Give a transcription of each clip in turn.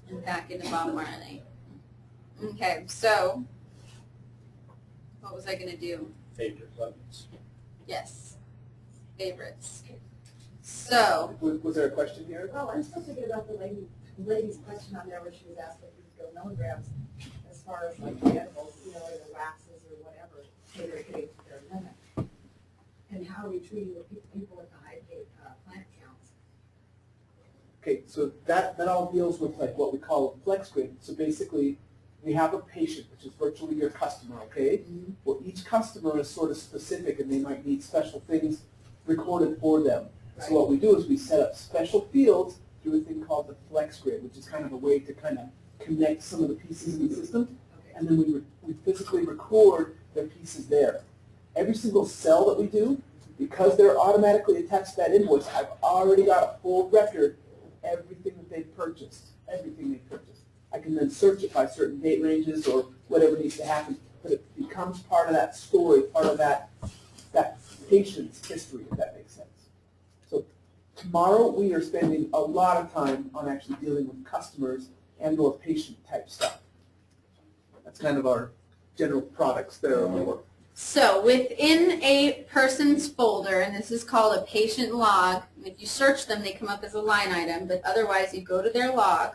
and back into Bob Marley. Okay, so what was I going to do? Favorite buttons. Yes, favorites. So. Was there a question here? Oh, I'm still thinking about the lady's question on there where she was asked what you go milligrams as far as like the edibles, you know, or the waxes or whatever, so they're getting to their limit. And how are we treating the people with the high plant counts? Okay, so that all deals with like what we call a flex grid. So basically, we have a patient, which is virtually your customer, okay? Mm-hmm. Well, each customer is sort of specific, and they might need special things recorded for them. Right. So what we do is we set up special fields through a thing called the flex grid, which is kind of a way to kind of connect some of the pieces in the system, Okay. and then we physically record their pieces there. Every single cell that we do, because they're automatically attached to that invoice, I've already got a full record of everything that they've purchased, everything they've purchased. I can then search it by certain date ranges or whatever needs to happen, but it becomes part of that story, part of that patient's history, if that makes sense. So tomorrow we are spending a lot of time on actually dealing with customers and or patient type stuff. That's kind of our general products there on the work. So within a person's folder, and this is called a patient log, and if you search them, they come up as a line item, but otherwise you go to their log,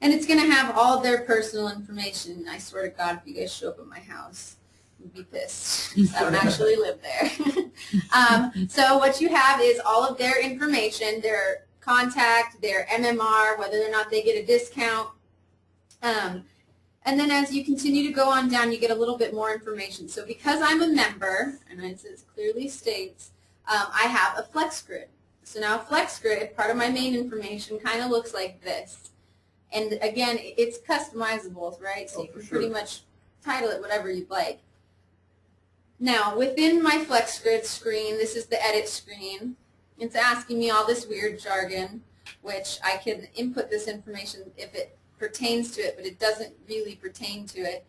and it's going to have all of their personal information. I swear to God, if you guys show up at my house, you'd be pissed. I don't actually live there. So what you have is all of their information, their contact, their MMR, whether or not they get a discount. And then as you continue to go on down, you get a little bit more information. So because I'm a member, and as it clearly states, I have a flex grid. So now a flex grid, part of my main information, kind of looks like this. And again, it's customizable, right? So you can pretty much title it whatever you'd like. Now, within my flex grid screen, this is the edit screen. It's asking me all this weird jargon, which I can input this information if it pertains to it, but it doesn't really pertain to it.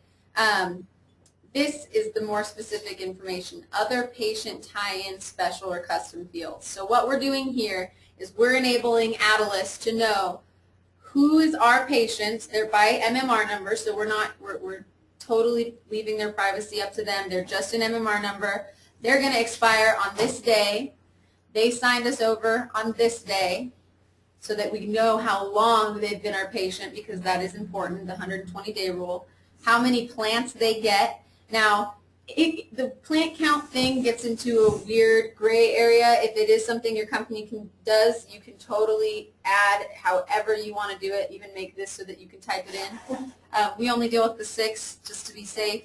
This is the more specific information, other patient tie-in, special, or custom fields. So what we're doing here is we're enabling Adilas to know who is our patient. They're by MMR number, so we're totally leaving their privacy up to them. They're just an MMR number. They're going to expire on this day. They signed us over on this day so that we know how long they've been our patient, because that is important, the 120-day rule. How many plants they get. Now, the plant count thing gets into a weird gray area. If it is something your company does, you can totally add however you want to do it, even make this so that you can type it in. We only deal with the 6 just to be safe.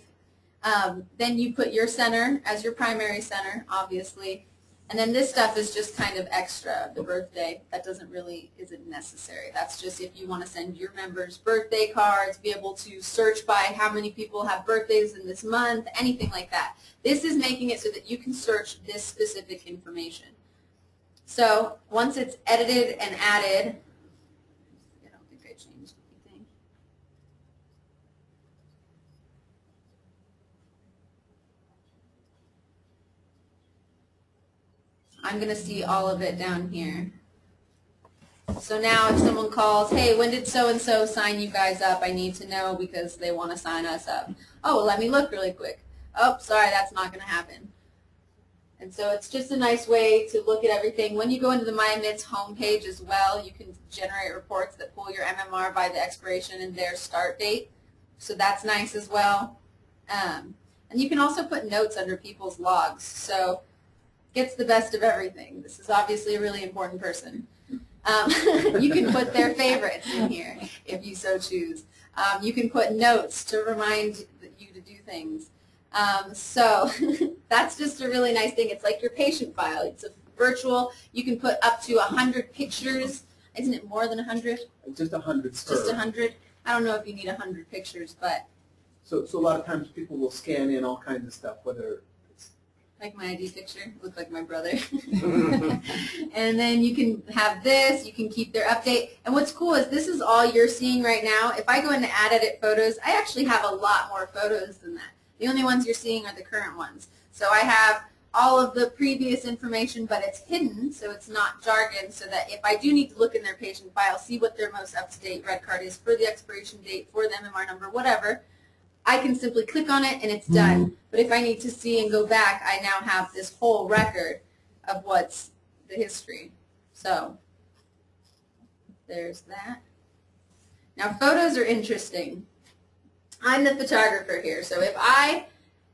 Then you put your center as your primary center, obviously. And then this stuff is just kind of extra, the birthday. That isn't necessary. That's just if you want to send your members birthday cards, be able to search by how many people have birthdays in this month, anything like that. This is making it so that you can search this specific information. So once it's edited and added, I don't think I changed anything. I'm going to see all of it down here. So now if someone calls, hey, when did so-and-so sign you guys up? I need to know because they want to sign us up. Oh, well, let me look really quick. Oh, sorry, that's not going to happen. And so it's just a nice way to look at everything. When you go into the MyMIDS homepage as well, you can generate reports that pull your MMR by the expiration and their start date. So that's nice as well. And you can also put notes under people's logs. So gets the best of everything. This is obviously a really important person. You can put their favorites in here if you so choose. You can put notes to remind you to do things. So that's just a really nice thing. It's like your patient file. It's a virtual. You can put up to 100 pictures. Isn't it more than 100? Just 100. Just 100. I don't know if you need 100 pictures, but. So a lot of times people will scan in all kinds of stuff, whether like my ID picture, look like my brother. And then you can have this, you can keep their update. And what's cool is this is all you're seeing right now. If I go into add edit photos, I actually have a lot more photos than that. The only ones you're seeing are the current ones. So I have all of the previous information, but it's hidden, so it's not jargon, so that if I do need to look in their patient file, see what their most up-to-date red card is for the expiration date, for the MMR number, whatever, I can simply click on it and it's done. But if I need to see and go back, I now have this whole record of what's the history. So there's that. Now photos are interesting. I'm the photographer here, so if I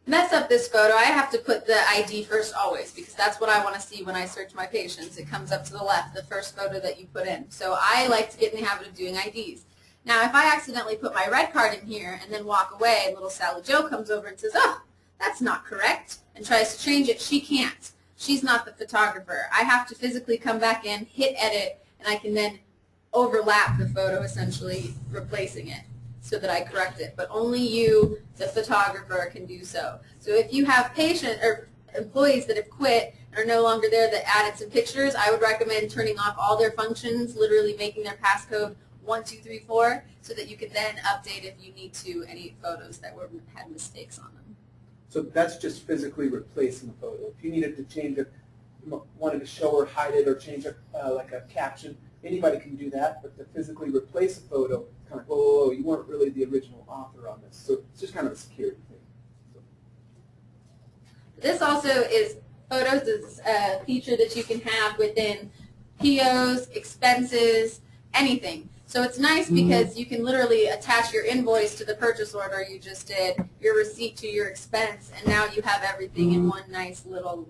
mess up this photo, I have to put the ID first always, because that's what I want to see when I search my patients. It comes up to the left, the first photo that you put in. So I like to get in the habit of doing IDs. Now, if I accidentally put my red card in here and then walk away, little Sally Joe comes over and says, oh, that's not correct, and tries to change it, she can't. She's not the photographer. I have to physically come back in, hit edit, and I can then overlap the photo, essentially replacing it so that I correct it. But only you, the photographer, can do so. So if you have patient or employees that have quit and are no longer there that added some pictures, I would recommend turning off all their functions, literally making their passcode 1, 2, 3, 4, so that you can then update if you need to any photos that had mistakes on them. So that's just physically replacing a photo. If you needed to change it, wanted to show or hide it or change it like a caption, anybody can do that. But to physically replace a photo, it's kind of like, whoa, you weren't really the original author on this. So it's just kind of a security thing. So. This also is, photos is a feature that you can have within POs, expenses, anything. So it's nice because you can literally attach your invoice to the purchase order you just did, your receipt to your expense, and now you have everything in one nice little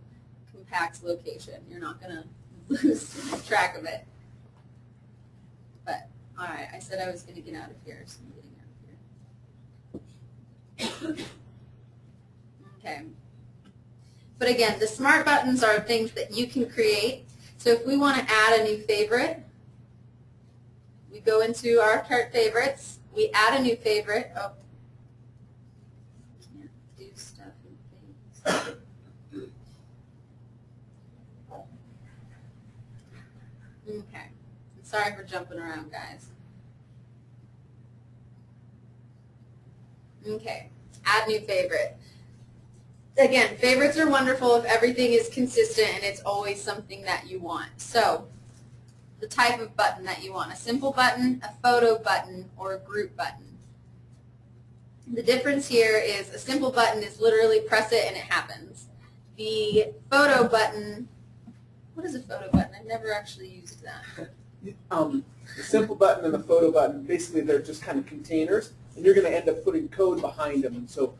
compact location. You're not going to lose track of it. But, all right, I said I was going to get out of here, so I'm getting out of here. Okay. But again, the smart buttons are things that you can create. So if we want to add a new favorite, we go into our cart favorites, we add a new favorite. Oh, can't do stuff and things. Okay. I'm sorry for jumping around, guys. Okay. Add new favorite. Again, favorites are wonderful if everything is consistent and it's always something that you want. So, the type of button that you want, a simple button, a photo button, or a group button. The difference here is a simple button is literally press it and it happens. The photo button, what is a photo button? I've never actually used that. The simple button and the photo button, basically they're just kind of containers, and you're going to end up putting code behind them. And so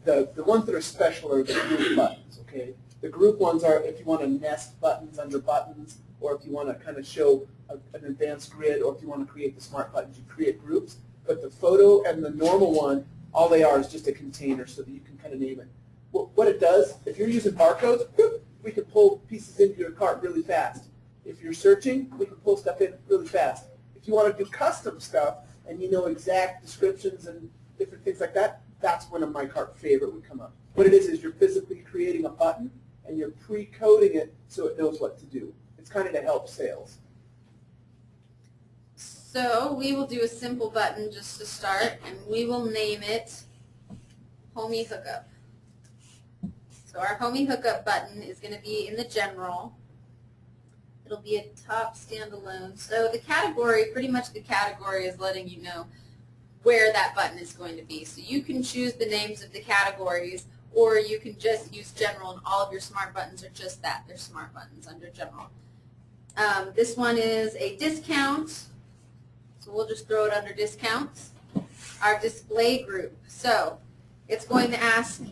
the ones that are special are the group buttons, okay? The group ones are if you want to nest buttons under buttons, or if you want to kind of show an advanced grid, or if you want to create the smart buttons, you create groups. But the photo and the normal one, all they are is just a container so that you can kind of name it. What it does, if you're using barcodes, we can pull pieces into your cart really fast. If you're searching, we can pull stuff in really fast. If you want to do custom stuff and you know exact descriptions and different things like that, that's when a My Cart favorite would come up. What it is you're physically creating a button and you're pre-coding it so it knows what to do. It's kind of to help sales. So we will do a simple button just to start, and we will name it Homey Hookup. So our Homey Hookup button is going to be in the general. It'll be a top standalone. So the category, pretty much the category is letting you know where that button is going to be. So you can choose the names of the categories, or you can just use general, and all of your smart buttons are just that. They're smart buttons under general. This one is a discount, so we'll just throw it under discounts. Our display group, so it's going to ask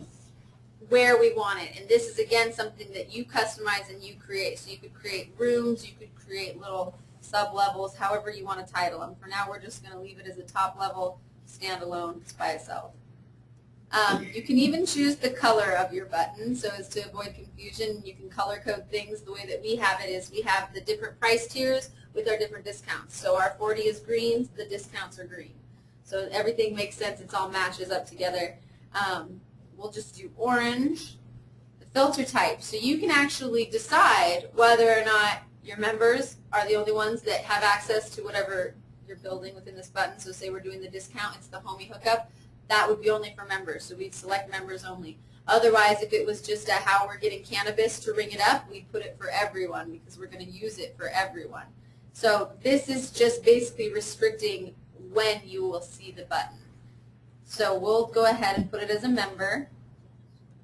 where we want it, and this is again something that you customize and you create. So you could create rooms, you could create little sub-levels, however you want to title them. For now we're just going to leave it as a top level standalone by itself. You can even choose the color of your button, so as to avoid confusion. You can color code things. The way that we have it is we have the different price tiers with our different discounts. So our 40 is green, the discounts are green. So everything makes sense. It all matches up together. We'll just do orange. The filter type. So you can actually decide whether or not your members are the only ones that have access to whatever you're building within this button. So say we're doing the discount, it's the Homey Hookup. That would be only for members, so we'd select members only. Otherwise, if it was just a how we're getting cannabis to ring it up, we'd put it for everyone because we're going to use it for everyone. So this is just basically restricting when you will see the button. So we'll go ahead and put it as a member.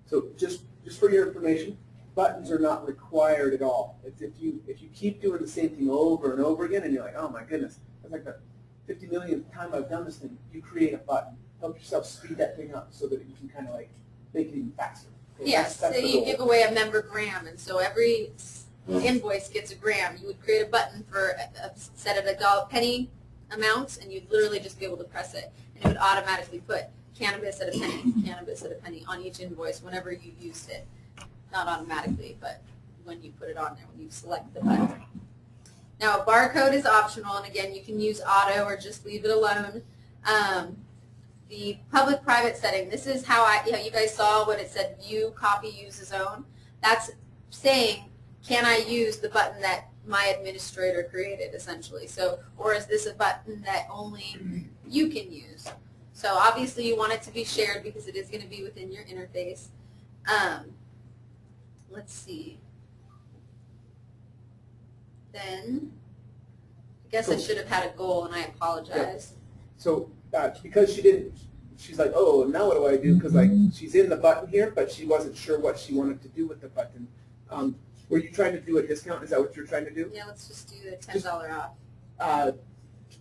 So just for your information, buttons are not required at all. If you keep doing the same thing over and over again, and you're like, oh my goodness, that's like the 50 millionth time I've done this thing, you create a button. Help yourself speed that thing up so that you can kind of like make it even faster. Okay, Yes, that's so the you goal. give away a member gram, and so every invoice gets a gram. You would create a button for a set of penny amounts, and you'd literally just be able to press it, and it would automatically put cannabis at a penny, cannabis at a penny on each invoice whenever you used it. Not automatically, but when you put it on there, when you select the button. Now, a barcode is optional, and again, you can use auto or just leave it alone. The public-private setting, this is how you guys saw what it said, view, copy, use as own. That's saying, can I use the button that my administrator created, essentially? So, or is this a button that only you can use? So obviously you want it to be shared because it is going to be within your interface. Let's see. Then, I guess I should have had a goal, and I apologize. So because she didn't, she's like, oh, now what do I do? Because like she's in the button here, but she wasn't sure what she wanted to do with the button. Were you trying to do a discount? Is that what you're trying to do? Yeah, let's just do the $10 off.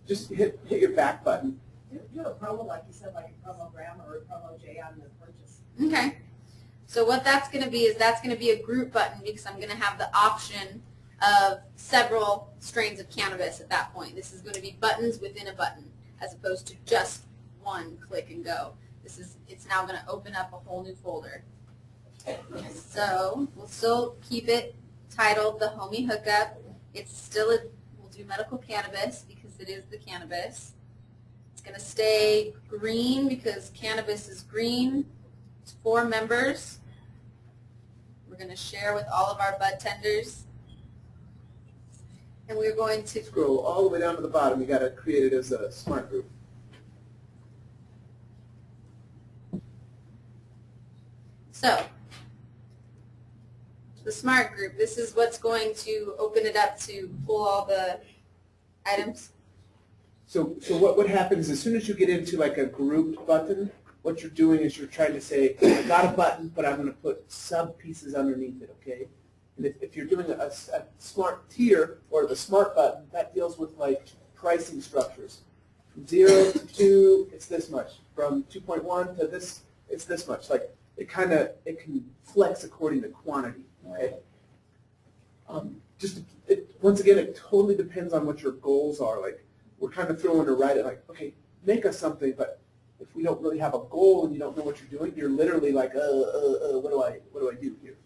Just hit your back button. Do a promo, like you said, like a promo gram or a promo J on the purchase. Okay. So what that's going to be is that's going to be a group button because I'm going to have the option of several strains of cannabis at that point. This is going to be buttons within a button as opposed to just one click and go. It's now going to open up a whole new folder. So we'll still keep it titled the Homie Hookup. It's still we'll do medical cannabis because it is the cannabis. It's going to stay green because cannabis is green. It's for members. We're going to share with all of our bud tenders. And we're going to Scroll all the way down to the bottom. You got to create it as a smart group. So, the smart group, this is what's going to open it up to pull all the items. So what happens as soon as you get into like a grouped button, what you're doing is you're trying to say, I got a button, but I'm going to put sub pieces underneath it, okay? And if you're doing a smart tier or the smart button, that deals with like pricing structures. From 0 to 2, it's this much. From 2.1 to this, it's this much. Like it can flex according to quantity, okay? Once again, it totally depends on what your goals are. Like we're kind of throwing her right at like, okay, make us something, but if we don't really have a goal and you don't know what you're doing, you're literally like, what do I do here?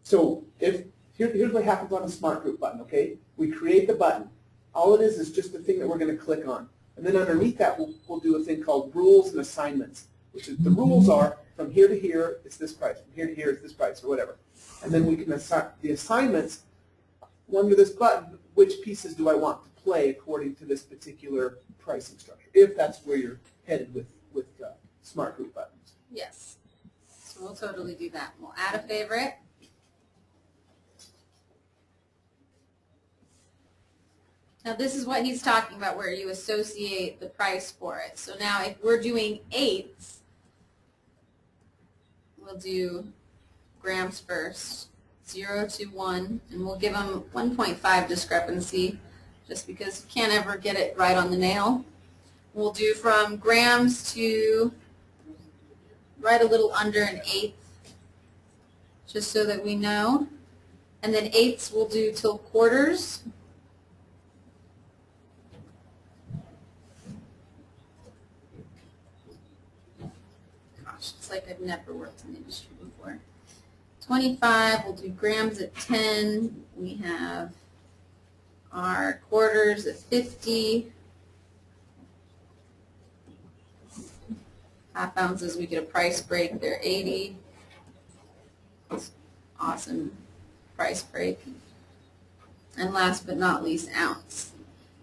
So here's what happens on the smart group button, okay? We create the button. All it is just the thing that we're going to click on. And then underneath that, we'll do a thing called rules and assignments, which is the rules are from here to here, it's this price. From here to here, it's this price, or whatever. And then we can assign the assignments under this button, which pieces do I want to play according to this particular pricing structure, if that's where you're headed with smart group buttons. Yes. So we'll totally do that. We'll add a favorite. Now this is what he's talking about where you associate the price for it. So now if we're doing eighths, we'll do grams first, 0 to 1, and we'll give them 1.5 discrepancy just because you can't ever get it right on the nail. We'll do from grams to right a little under an eighth, just so that we know. And then eighths we'll do till quarters. Gosh, it's like I've never worked in the industry before. 25, we'll do grams at 10. We have our quarters at 50. Half ounces, we get a price break. They're 80. Awesome price break. And last but not least, ounce.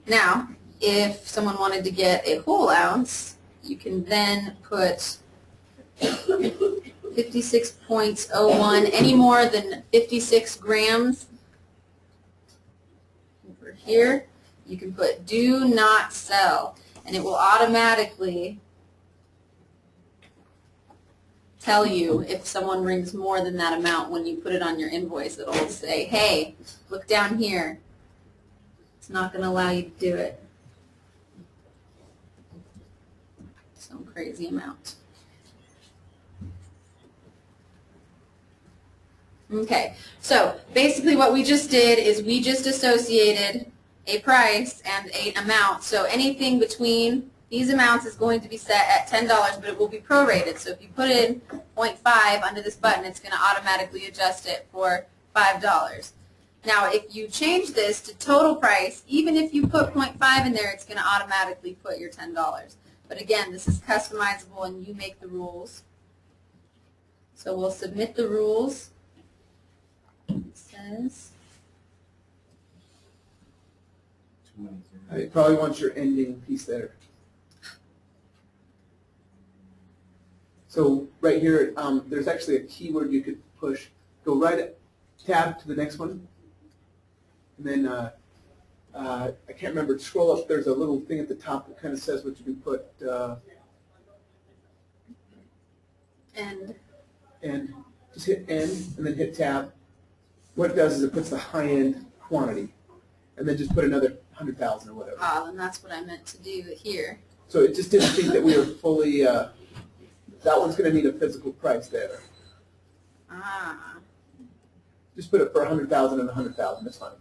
Now, if someone wanted to get a whole ounce, you can then put 56.01, any more than 56 grams over here, you can put do not sell, and it will automatically tell you if someone brings more than that amount. When you put it on your invoice, it'll say, hey, look down here. It's not going to allow you to do it. Some crazy amount. Okay, so basically what we just did is we just associated a price and an amount. So anything between these amounts is going to be set at $10, but it will be prorated. So if you put in 0.5 under this button, it's going to automatically adjust it for $5. Now, if you change this to total price, even if you put 0.5 in there, it's going to automatically put your $10. But again, this is customizable and you make the rules. So we'll submit the rules. It says It probably wants your ending piece there. So right here, there's actually a keyword you could push. Go right tab to the next one, and then I can't remember. Scroll up. There's a little thing at the top that kind of says what you can put. And just hit end, and then hit tab. What it does is it puts the high-end quantity, and then just put another 100,000 or whatever. Ah, then that's what I meant to do here. So it just didn't think that we were fully. That one's going to need a physical price there. Ah. Just put it for 100,000 and 100,000. That's fine.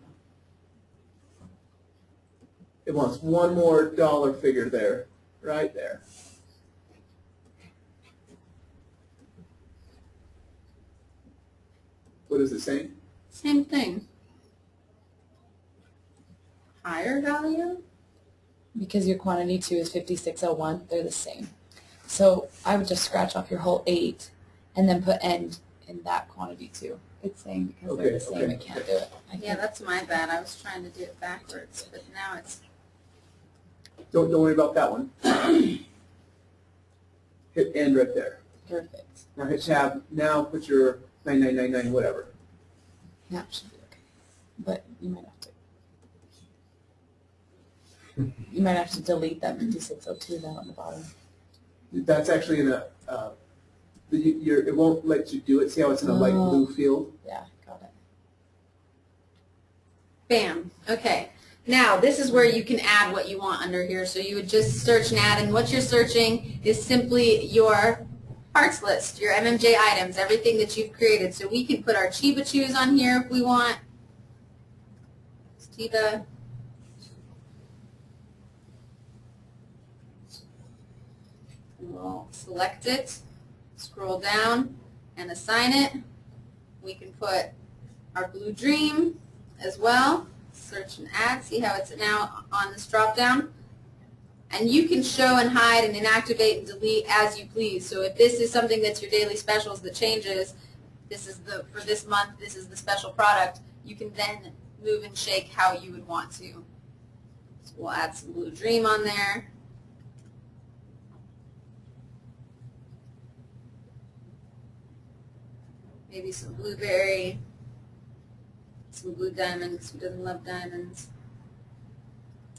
It wants one more dollar figure there, right there. What is it saying? Same thing. Higher value? Because your quantity 2 is 5601, they're the same. So I would just scratch off your whole 8 and then put end in that quantity 2. It's saying because they're the same, it can't do it. Yeah, that's my bad. I was trying to do it backwards, but now it's... Don't worry about that one. Hit end right there. Perfect. Now hit tab. Now put your 9999 whatever. That should be okay. But you might have to. You might have to delete that 5602 down on the bottom. That's actually in a. It won't let you do it. See how it's in a light blue field? Yeah, got it. Bam. Okay. Now, this is where you can add what you want under here. So you would just search and add, and what you're searching is simply your parts list, your MMJ items, everything that you've created. So we can put our Chiba Chews on here if we want. Chiba. We'll select it, scroll down, and assign it. We can put our Blue Dream as well. Search and add. See how it's now on this drop down? And you can show and hide and inactivate and delete as you please. So if this is something that's your daily specials that changes, this is for this month, this is the special product, you can then move and shake how you would want to. So we'll add some Blue Dream on there. Maybe some blueberry, some blue diamonds. Who doesn't love diamonds?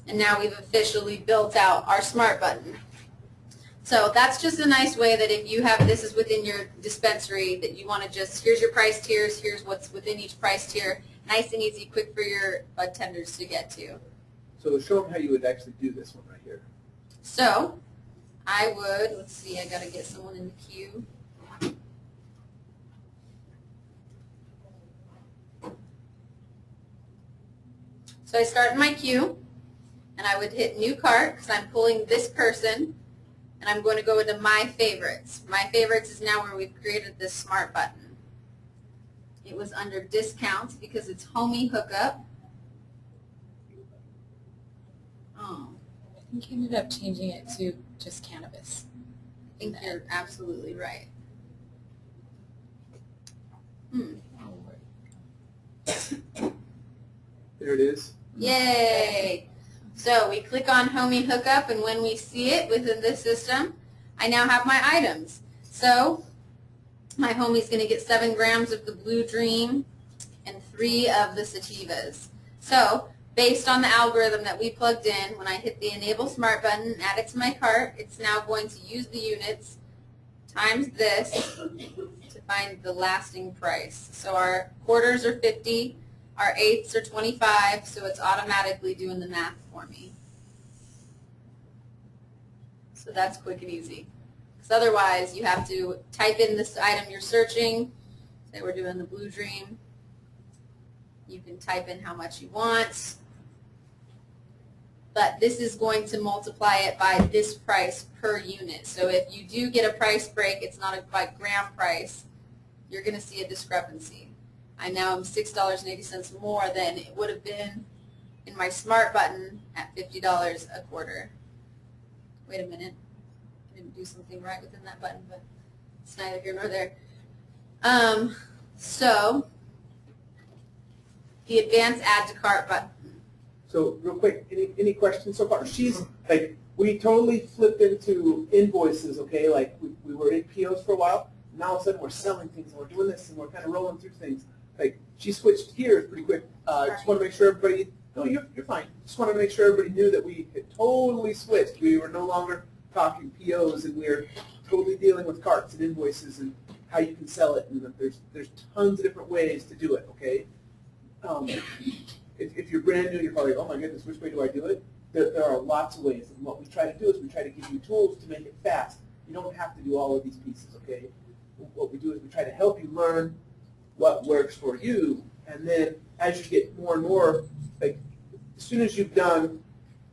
And now we've officially built out our smart button. So that's just a nice way that if you have, this is within your dispensary, that you want to just, here's your price tiers, here's what's within each price tier. Nice and easy, quick for your bud tenders to get to. So show them how you would actually do this one right here. So I would, let's see, I got to get someone in the queue. So I start in my queue, and I would hit New Cart because I'm pulling this person, and I'm going to go into My Favorites. My Favorites is now where we've created this smart button. It was under Discounts because it's Homie Hookup. Oh, I think you ended up changing it to just cannabis. I think you're absolutely right. There it is. Yay! So we click on Homie Hookup, and when we see it within this system, I now have my items. So my homie's going to get 7 grams of the Blue Dream and 3 of the sativas. So based on the algorithm that we plugged in, when I hit the Enable Smart button and add it to my cart, it's now going to use the units times this to find the lasting price. So our quarters are 50, our eighths are 25, so it's automatically doing the math for me. So that's quick and easy. Because otherwise you have to type in this item you're searching. Say we're doing the Blue Dream. You can type in how much you want. But this is going to multiply it by this price per unit. So if you do get a price break, it's not a by gram price, you're going to see a discrepancy. I now am $6.80 more than it would have been in my Smart button at $50 a quarter. Wait a minute. I didn't do something right within that button, but it's neither here nor there. So the advanced add to cart button. So real quick, any questions so far? She's like, we totally flipped into invoices, okay? Like we were in POs for a while. Now all of a sudden we're selling things and we're doing this and we're kind of rolling through things. Like she switched gears pretty quick. Just want to make sure everybody, no, you're fine. Just wanted to make sure everybody knew that we had totally switched. We were no longer talking POs and we were totally dealing with carts and invoices and how you can sell it. And there's tons of different ways to do it, okay? If you're brand new, you're probably, oh my goodness, which way do I do it? There are lots of ways. And what we try to do is we try to give you tools to make it fast. You don't have to do all of these pieces, okay? What we do is we try to help you learn what works for you. And then as you get more and more, like as soon as you've done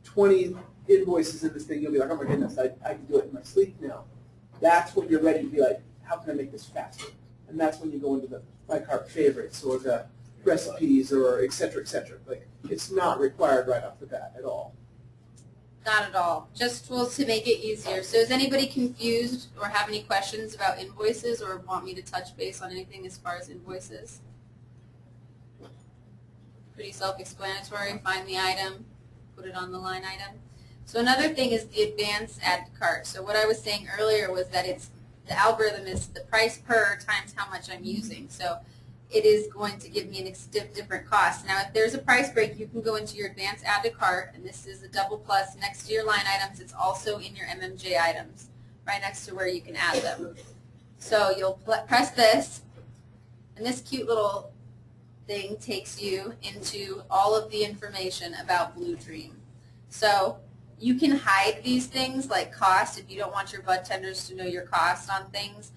20 invoices in this thing, you'll be like, oh my goodness, I can do it in my sleep now. That's when you're ready to be like, how can I make this faster? And that's when you go into the my cart favorites or the recipes or et cetera, et cetera. Like, it's not required right off the bat at all. Not at all. Just tools to make it easier. So is anybody confused or have any questions about invoices or want me to touch base on anything as far as invoices? Pretty self-explanatory. Find the item, put it on the line item. So another thing is the advanced add to cart. So what I was saying earlier was that the algorithm is the price per times how much I'm using. So it is going to give me an different cost. Now, if there's a price break, you can go into your advanced add to cart, and this is a double plus next to your line items. It's also in your MMJ items, right next to where you can add them. So you'll press this, and this cute little thing takes you into all of the information about Blue Dream. So you can hide these things like cost if you don't want your bud tenders to know your cost on things.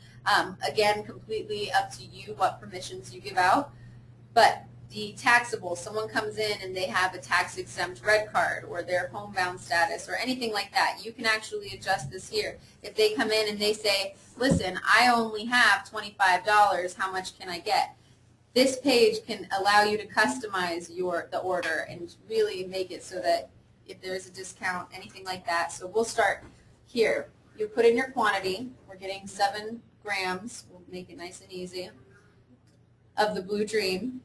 Again, completely up to you what permissions you give out. But the taxable, someone comes in and they have a tax-exempt red card or their homebound status or anything like that, you can actually adjust this here. If they come in and they say, listen, I only have $25, how much can I get? This page can allow you to customize the order and really make it so that if there's a discount, anything like that. So we'll start here. You put in your quantity. We're getting 7 grams. We'll make it nice and easy of the Blue Dream.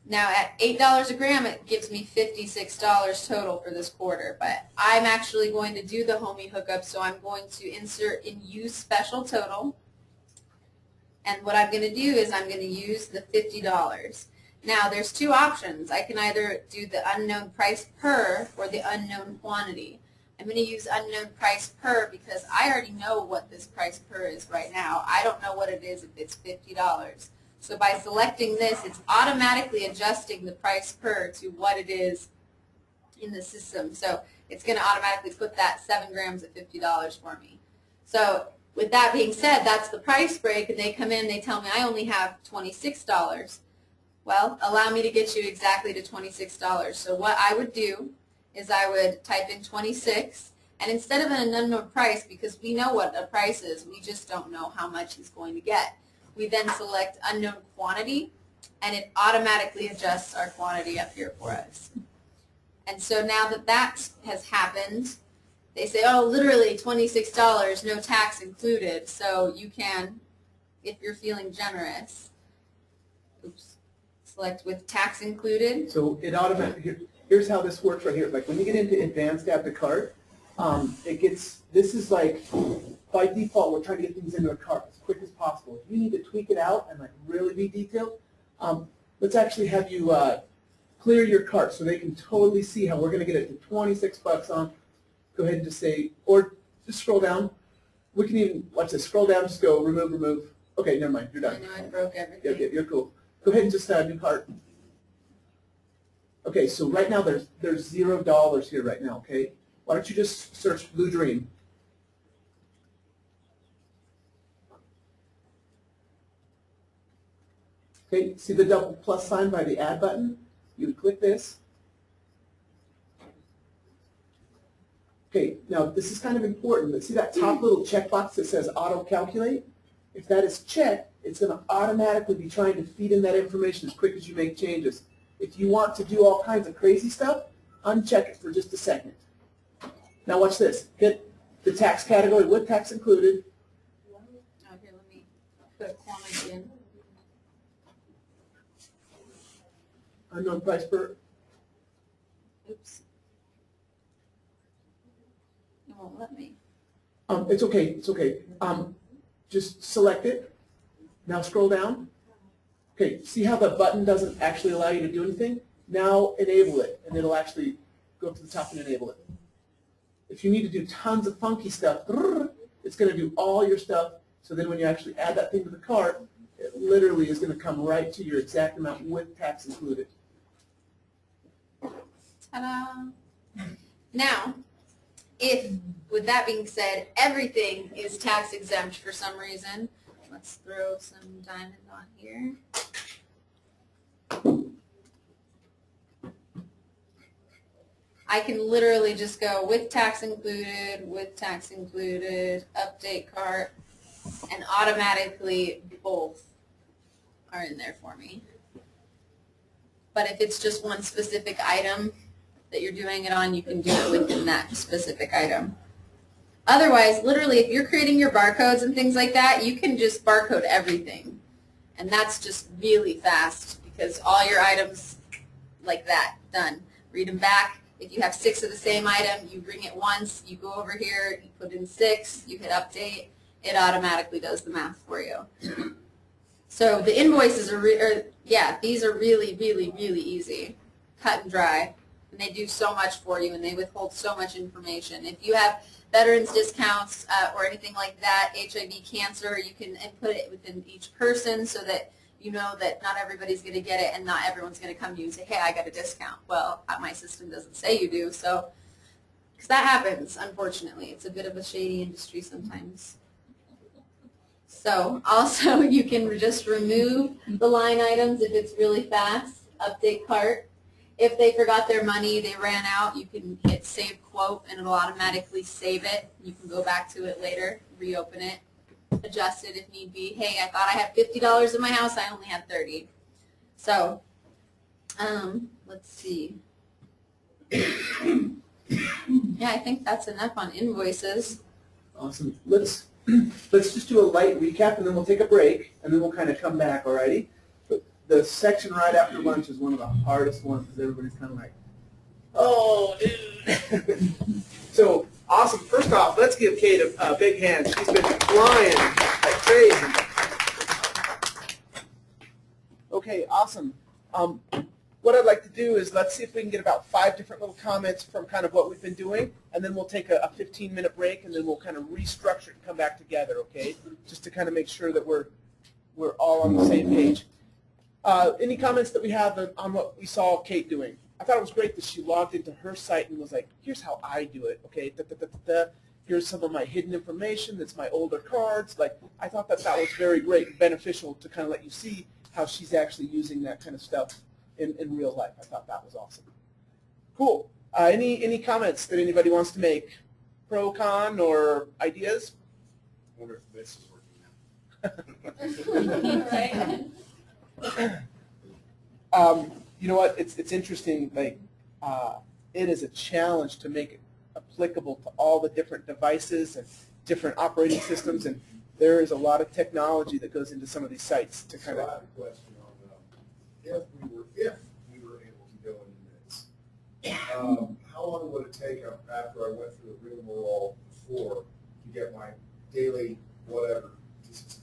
Now at $8 a gram, it gives me $56 total for this quarter. But I'm actually going to do the homie hookup, so I'm going to insert in use special total. And what I'm going to do is I'm going to use the $50. Now there's 2 options. I can either do the unknown price per or the unknown quantity. I'm going to use unknown price per because I already know what this price per is right now. I don't know what it is if it's $50. So by selecting this, it's automatically adjusting the price per to what it is in the system. So it's going to automatically put that 7 grams at $50 for me. So with that being said, that's the price break, and they come in and they tell me I only have $26. Well, allow me to get you exactly to $26. So what I would do is I would type in 26, and instead of an unknown price, because we know what a price is, we just don't know how much he's going to get. We then select unknown quantity, and it automatically adjusts our quantity up here for us. And so now that that has happened, they say, oh, literally $26, no tax included. So you can, if you're feeling generous, select with tax included. So it automatically, here's how this works right here. Like when you get into advanced add to cart, this is like by default, we're trying to get things into a cart as quick as possible. If you need to tweak it out and like really be detailed, let's actually have you clear your cart so they can totally see how we're going to get it to 26 bucks on. Go ahead and just say, or just scroll down. We can even, watch this, scroll down, just go remove, remove. Okay, never mind, you're done. I know I broke everything. Yeah, you're cool. Go ahead and just new cart. Okay, so right now there's $0 here right now, okay? Why don't you just search Blue Dream? Okay, see the double plus sign by the add button? You would click this. Okay, now this is kind of important, but see that top little checkbox that says auto calculate? If that is checked, it's going to automatically be trying to feed in that information as quick as you make changes. If you want to do all kinds of crazy stuff, uncheck it for just a second. Now watch this. Get the tax category with tax included. Oh, here, let me put a quantity in. Unknown price per. Oops. It won't let me. It's okay. It's okay. Just select it. Now scroll down. Okay, see how the button doesn't actually allow you to do anything? Now enable it, and it'll actually go up to the top and enable it. If you need to do tons of funky stuff, it's going to do all your stuff, so then when you actually add that thing to the cart, it literally is going to come right to your exact amount with tax included. Ta-da! Now, if, with that being said, everything is tax exempt for some reason, let's throw some diamond on here. I can literally just go with tax included, update cart, and automatically both are in there for me. But if it's just one specific item that you're doing it on, you can do it within that specific item. Otherwise, literally, if you're creating your barcodes and things like that, you can just barcode everything. And that's just really fast because all your items like that, done. Read them back. If you have 6 of the same item, you bring it once, you go over here, you put in 6, you hit update, it automatically does the math for you. So the invoices are, these are really, really, really easy, cut and dry. And they do so much for you, and they withhold so much information. If you have veterans discounts or anything like that, HIV, cancer, you can input it within each person so that you know that not everybody's going to get it and not everyone's going to come to you and say, hey, I got a discount. Well, my system doesn't say you do, so, because that happens, unfortunately. It's a bit of a shady industry sometimes. So, also, you can just remove the line items if it's really fast, update cart. If they forgot their money, they ran out, you can hit save quote and it'll automatically save it. You can go back to it later, reopen it, adjust it if need be. Hey, I thought I had $50 in my house, I only had 30. So, let's see. Yeah, I think that's enough on invoices. Awesome. Let's just do a light recap and then we'll take a break and then we'll kind of come back, alrighty? The section right after lunch is one of the hardest ones because everybody's kind of like, oh, dude. So, awesome. First off, let's give Kate a big hand. She's been flying like crazy. Okay, awesome. What I'd like to do is let's see if we can get about 5 different little comments from kind of what we've been doing, and then we'll take a 15-minute break, and then we'll kind of restructure it and come back together, okay? Just to kind of make sure that we're all on the same page. Any comments that we have on what we saw Kate doing? I thought it was great that she logged into her site and was like, here's how I do it, okay? Here's some of my hidden information. That's my older cards. Like, I thought that was very great and beneficial to kind of let you see how she's actually using that kind of stuff in real life. I thought that was awesome. Cool. Any comments that anybody wants to make? Pro, con, or ideas? I wonder if this is working now. Right. You know what? It's interesting. Like, it is a challenge to make it applicable to all the different devices and different operating systems, and there is a lot of technology that goes into some of these sites to kind So of. I have a question on if we were able to go into this. How long would it take after I went through the rigmarole before to get my daily whatever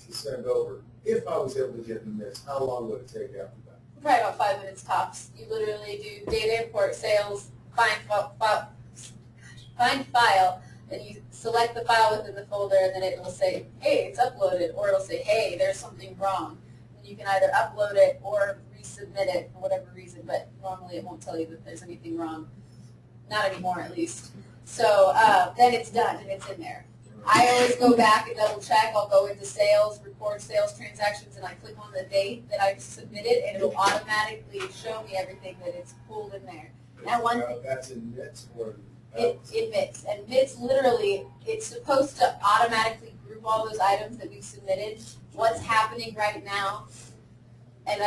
to send over. If I was able to get in this, how long would it take after that? Probably about 5 minutes tops. You literally do data import, sales, find file, then you select the file within the folder, and then it will say, hey, it's uploaded, or it'll say, hey, there's something wrong. And you can either upload it or resubmit it for whatever reason, but normally it won't tell you that there's anything wrong. Not anymore, at least. So then it's done, and it's in there. I always go back and double check. I'll go into sales, record sales transactions, and I click on the date that I've submitted, and it'll automatically show me everything that it's pulled in there. Now, one thing, That's in MITS or in MITS. And MITS literally, it's supposed to automatically group all those items that we've submitted. What's happening right now, and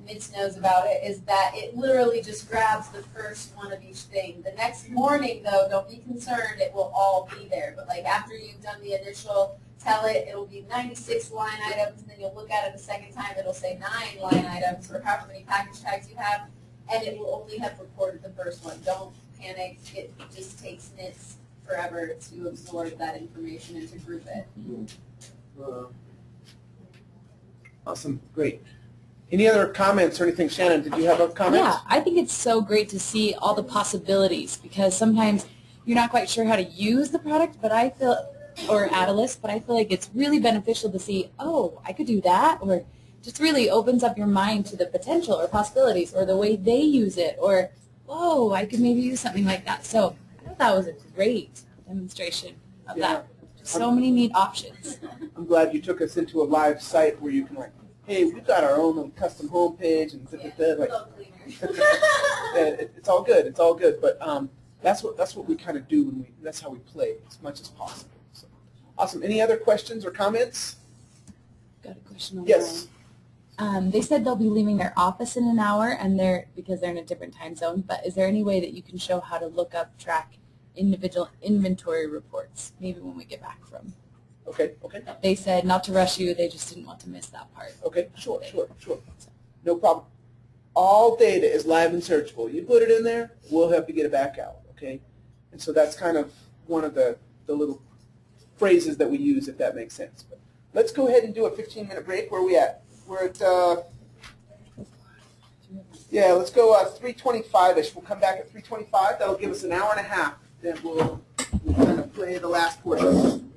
MITS knows about it, is that it literally just grabs the first one of each thing. The next morning, though, don't be concerned, it will all be there. But like after you've done the initial tell it, it'll be 96 line items, and then you'll look at it a second time, it'll say 9 line items, or however many package tags you have, and it will only have recorded the first one. Don't panic, it just takes MITS forever to absorb that information and to group it. Awesome, great. Any other comments or anything? Shannon, did you have a comment? Yeah, I think it's so great to see all the possibilities because sometimes you're not quite sure how to use the product, but I feel, or Adilas, but I feel like it's really beneficial to see, oh, I could do that, or just really opens up your mind to the potential or possibilities or the way they use it, or, whoa, I could maybe use something like that. So I thought that was a great demonstration of that. Just so many neat options. I'm glad you took us into a live site where you can like, hey, we've got our own little custom homepage and like, it's all good. It's all good. But that's what we kind of do when that's how we play as much as possible. So, awesome. Any other questions or comments? Got a question on Yes. They said they'll be leaving their office in an hour because they're in a different time zone, but is there any way that you can show how to look up, track individual inventory reports, maybe when we get back from? Okay. They said not to rush you, they just didn't want to miss that part. Okay, sure. No problem. All data is live and searchable. You put it in there, we'll have to get it back out, okay? And so that's kind of one of the little phrases that we use, if that makes sense. But let's go ahead and do a 15-minute break. Where are we at? We're at, let's go 3:25-ish. We'll come back at 3:25. That'll give us an hour and a half. Then we'll kind of play the last portion.